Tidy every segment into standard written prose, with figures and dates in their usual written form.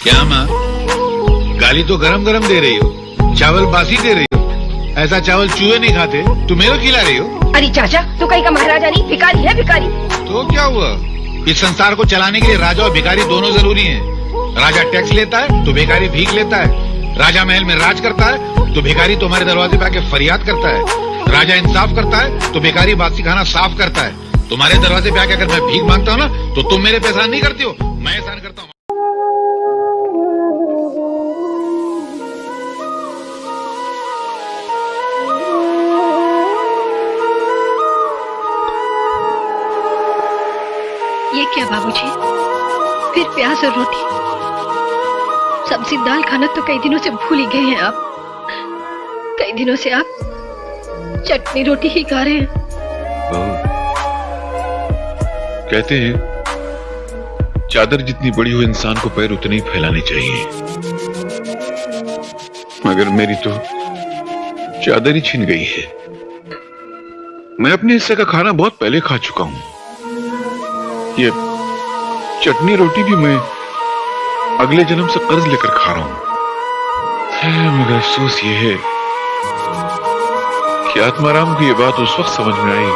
क्या माँ, गाली तो गरम गरम दे रही हो, चावल बासी दे रही हो। ऐसा चावल चूहे नहीं खाते, तुम मेरे को खिला रही हो। अरे चाचा, तू कहीं का महाराजा नहीं, भिखारी है भिखारी। तो क्या हुआ, इस संसार को चलाने के लिए राजा और भिखारी दोनों जरूरी हैं। राजा टैक्स लेता है तो भिखारी भीख लेता है। राजा महल में राज करता है तो भिखारी तुम्हारे दरवाजे पे आके फरियाद करता है। राजा इंसाफ करता है तो भिखारी बासी खाना साफ करता है। तुम्हारे दरवाजे पे आके अगर मैं भीख मांगता हूँ ना, तो तुम मेरे पे एहसान नहीं करती हो, मैं एहसान करता हूँ। ये क्या बाबूजी, फिर प्याज और रोटी? सब्जी दाल खाना तो कई दिनों से भूल ही गए हैं आप। कई दिनों से आप चटनी रोटी ही खा रहे हैं। कहते हैं चादर जितनी बड़ी हो इंसान को पैर उतने ही फैलाने चाहिए, मगर मेरी तो चादर ही छिन गई है। मैं अपने हिस्से का खाना बहुत पहले खा चुका हूं। ये चटनी रोटी भी मैं अगले जन्म से कर्ज लेकर खा रहा हूं। मगर अफसोस ये है कि आत्माराम को ये बात उस वक्त समझ में आई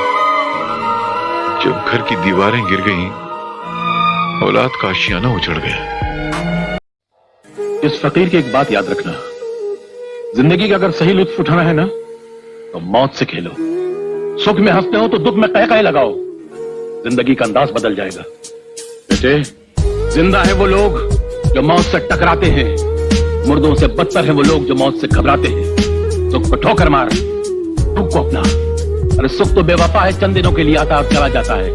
जब घर की दीवारें गिर गईं, औलाद का आशियाना उजड़ गया। इस फकीर की एक बात याद रखना, जिंदगी का अगर सही लुत्फ उठाना है ना, तो मौत से खेलो। सुख में हंसते हो तो दुख में कह लगाओ, जिंदगी का अंदाज बदल जाएगा। बेटे, जिंदा है वो लोग जो मौत से टकराते हैं, मुर्दों से बदतर है वो लोग जो मौत से घबराते हैं। सुख को ठोकर मार, दुख को अपना। अरे सुख तो बेवफा है, चंद दिनों के लिए आता और चला जाता है।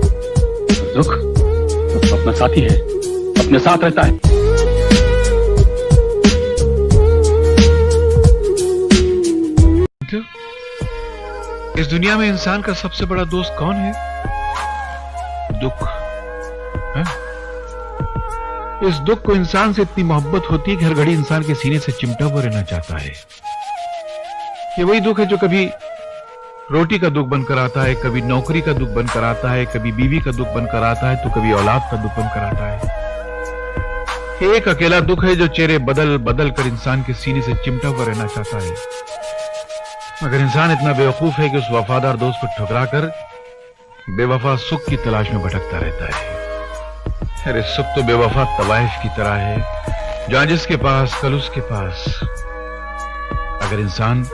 दुख तो अपना साथी है, अपने साथ रहता है। इस दुनिया में इंसान का सबसे बड़ा दोस्त कौन है? दुख है? इस दुख को इंसान से इतनी मोहब्बत होती है कि हर घड़ी इंसान के सीने से चिमटा हुआ रहना चाहता है। ये वही दुख है जो कभी रोटी का दुख बनकर आता है, कभी नौकरी का दुख बनकर आता है, कभी बीवी का दुख बनकर आता है, तो कभी औलाद का दुख बनकर आता है। एक अकेला दुख है जो चेहरे बदल बदल कर इंसान के सीने से चिमटा हुआ रहना चाहता है, मगर इंसान इतना बेवकूफ है कि उस वफादार दोस्त को ठुकरा कर बेवफा सुख की तलाश में भटकता रहता है। अरे सुख तो बेवफा तवाइफ की तरह है, जहां जिसके पास कल उसके पास। अगर इंसान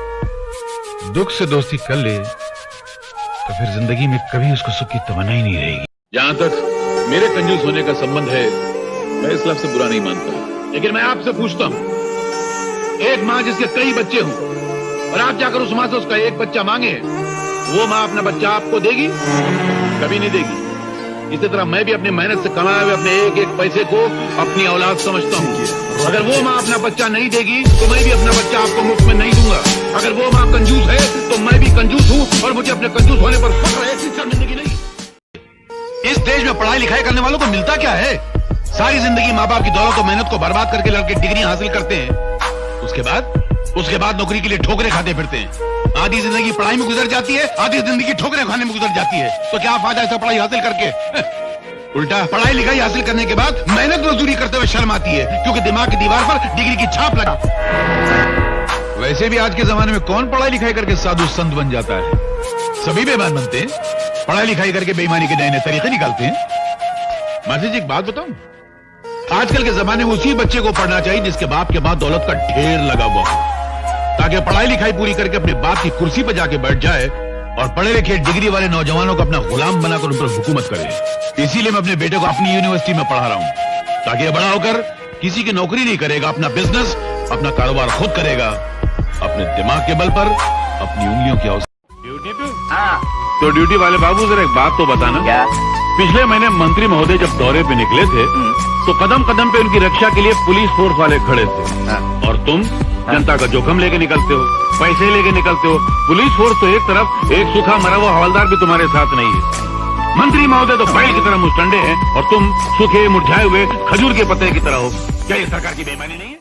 दुख से दोस्ती कर ले तो फिर जिंदगी में कभी उसको सुख की तमन्ना ही नहीं रहेगी। जहां तक मेरे कंजूस होने का संबंध है, मैं इस लफ्ज़ से बुरा नहीं मानता, लेकिन मैं आपसे पूछता हूं, एक मां जिसके कई बच्चे हों और आप जाकर उस मां से उसका एक बच्चा मांगे, वो मां अपना बच्चा आपको देगी? कभी नहीं देगी। इसी तरह मैं भी अपनी मेहनत से कमाए हुए अपने एक एक पैसे को अपनी औलाद समझता हूँ। अगर वो माँ अपना बच्चा नहीं देगी तो मैं भी अपना बच्चा आपको मुफ्त में नहीं दूंगा। अगर वो माँ कंजूस है तो मैं भी कंजूस हूँ और मुझे अपने कंजूस होने पर फख्र है, शर्मिंदगी नहीं। इस देश में पढ़ाई लिखाई करने वालों को मिलता क्या है? सारी जिंदगी माँ बाप की दौलत और मेहनत को बर्बाद करके लड़के डिग्री हासिल करते हैं, उसके बाद नौकरी के लिए ठोकरें खाते फिरते हैं। आधी जिंदगी पढ़ाई में गुजर जाती है, आधी जिंदगी ठोकरें खाने में गुजर जाती है। तो क्या फायदा ऐसा पढ़ाई हासिल करके? उल्टा पढ़ाई लिखाई हासिल करने के बाद मेहनत मजदूरी करते हुए शर्म आती है, क्योंकि दिमाग की दीवार पर डिग्री की छाप लगा। वैसे भी आज के जमाने में कौन पढ़ाई लिखाई करके साधु संत बन जाता है? सभी बेईमान बनते हैं, पढ़ाई लिखाई करके बेईमानी के नए नए तरीके निकालते हैं। मासी जी, एक बात बताऊं, आजकल के जमाने में उसी बच्चे को पढ़ना चाहिए जिसके बाप के बाद दौलत का ढेर लगा हुआ हो, ताकि पढ़ाई लिखाई पूरी करके अपने बाप की कुर्सी पर जाके बैठ जाए और पढ़े लिखे डिग्री वाले नौजवानों को अपना गुलाम बनाकर उन पर हुकूमत करे। इसीलिए मैं अपने बेटे को अपनी यूनिवर्सिटी में पढ़ा रहा हूं, ताकि ये बड़ा होकर किसी की नौकरी नहीं करेगा, अपना बिजनेस, अपना कारोबार खुद करेगा, अपने दिमाग के बल पर, अपनी उंगलियों की ड्यूटी पे? तो ड्यूटी वाले बाबू जरा एक बात तो बताना। क्या? पिछले महीने मंत्री महोदय जब दौरे पे निकले थे तो कदम कदम पे उनकी रक्षा के लिए पुलिस फोर्स वाले खड़े थे, और तुम जनता का जोखम लेके निकलते हो, पैसे लेके निकलते हो। पुलिस फोर्स तो एक तरफ, एक सूखा मरा हुआ हवलदार भी तुम्हारे साथ नहीं है। मंत्री महोदय तो बैल की तरह मुस्टंडे हैं और तुम सूखे मुरझाए हुए खजूर के पत्ते की तरह हो। क्या ये सरकार की बेईमानी नहीं है?